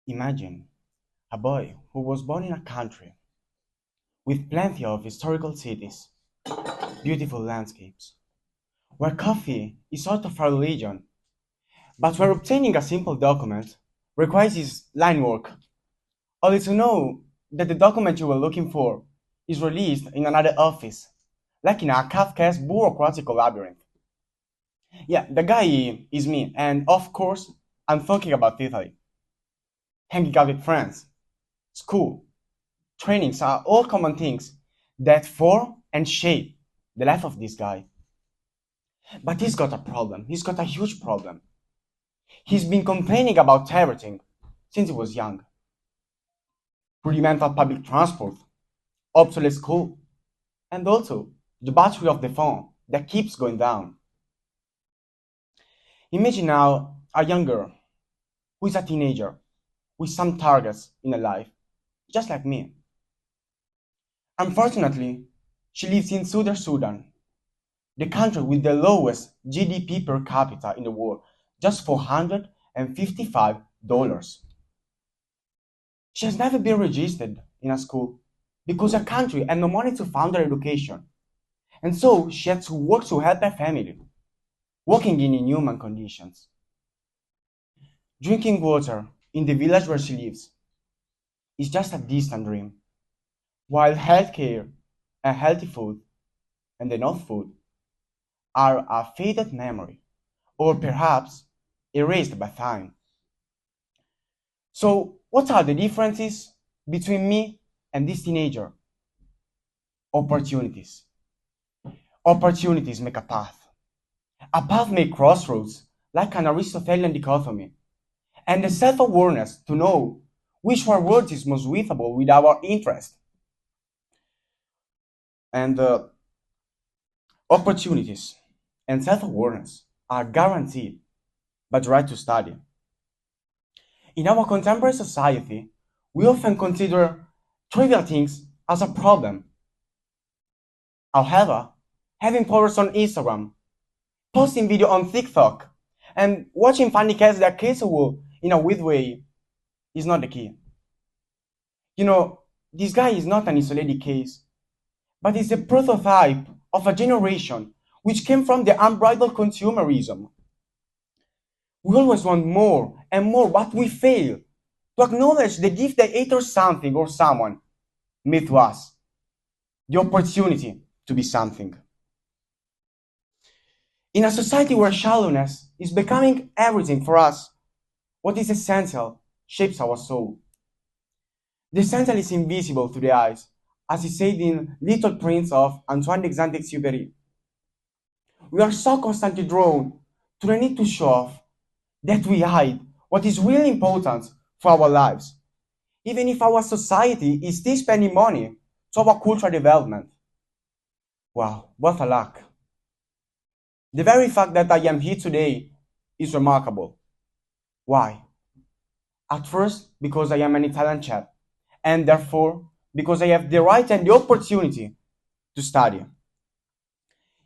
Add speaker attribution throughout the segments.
Speaker 1: Imagine a boy who was born in a country with plenty of historical cities, beautiful landscapes, where coffee is sort of a religion, but where obtaining a simple document requires his line work, only to know that the document you were looking for is released in another office, like in a Kafkaesque bureaucratic labyrinth. Yeah, the guy is me, and of course, I'm talking about Italy. Hanging out with friends, school, trainings are all common things that form and shape the life of this guy. But he's got a problem. He's got a huge problem. He's been complaining about everything since he was young. Rudimental public transport, obsolete school, and also the battery of the phone that keeps going down. Imagine now a young girl who is a teenager with some targets in her life, just like me. Unfortunately, she lives in Sudan, the country with the lowest GDP per capita in the world, just $455. She has never been registered in a school because her country had no money to fund her education, and so she had to work to help her family, working in inhuman conditions. Drinking water in the village where she lives is just a distant dream, while healthcare and healthy food and enough food are a faded memory, or perhaps erased by time. So, what are the differences between me and this teenager? Opportunities. Opportunities make a path. A path makes crossroads, like an Aristotelian dichotomy, and the self awareness to know which word is most suitable with our interest. And opportunities and self awareness are guaranteed by the right to study. In our contemporary society, we often consider trivial things as a problem. However, having followers on Instagram, posting video on TikTok, and watching funny cats that caseable in a weird way is not the key. You know, this guy is not an isolated case, but is a prototype of a generation which came from the unbridled consumerism. We always want more and more, but we fail to acknowledge the gift that either something or someone made to us, the opportunity to be something. In a society where shallowness is becoming everything for us, what is essential shapes our soul. The essential is invisible to the eyes, as is said in Little Prince of Antoine de Saint-Exupéry. We are so constantly drawn to the need to show off that we hide what is really important for our lives, even if our society is still spending money to our cultural development. Wow, what a luck. The very fact that I am here today is remarkable. Why? At first, because I am an Italian chap, and therefore, because I have the right and the opportunity to study.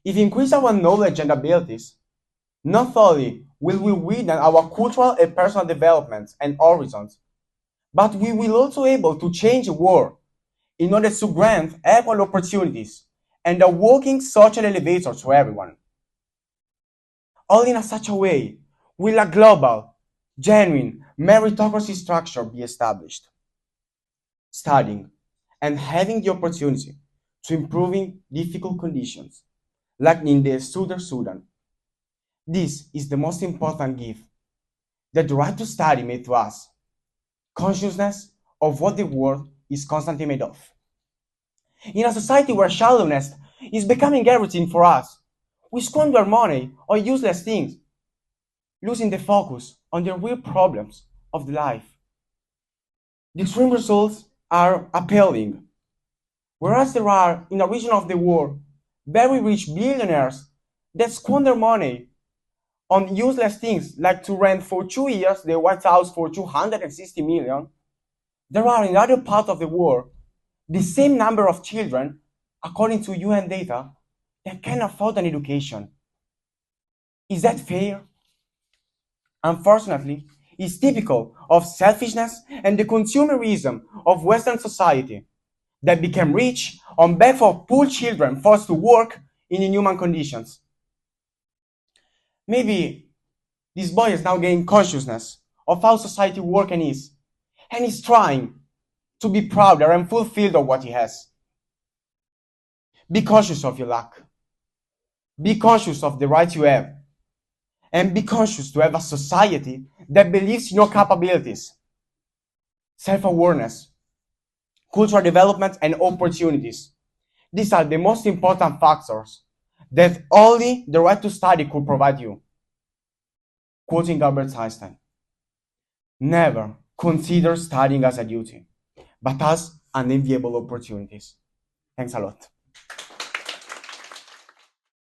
Speaker 1: If we increase our knowledge and abilities, not only will we widen our cultural and personal developments and horizons, but we will also be able to change the world in order to grant equal opportunities and a working social elevator to everyone. All in such a way will a global, genuine meritocracy structure be established. Studying and having the opportunity to improving difficult conditions, like in the Sudan. This is the most important gift that the right to study made to us, consciousness of what the world is constantly made of. In a society where shallowness is becoming everything for us, we squander money on useless things, losing the focus on the real problems of the life. The extreme results are appalling. Whereas there are, in a region of the world, very rich billionaires that squander money on useless things like to rent for 2 years the White House for 260 million, there are in other parts of the world the same number of children, according to UN data, that can afford an education. Is that fair? Unfortunately, is typical of selfishness and the consumerism of Western society that became rich on behalf of poor children forced to work in inhuman conditions. Maybe this boy has now gained consciousness of how society works and is trying to be prouder and fulfilled of what he has. Be conscious of your lack. Be conscious of the rights you have. And be conscious to have a society that believes in your capabilities, self-awareness, cultural development, and opportunities. These are the most important factors that only the right to study could provide you. Quoting Albert Einstein, never consider studying as a duty, but as an enviable opportunity. Thanks a lot.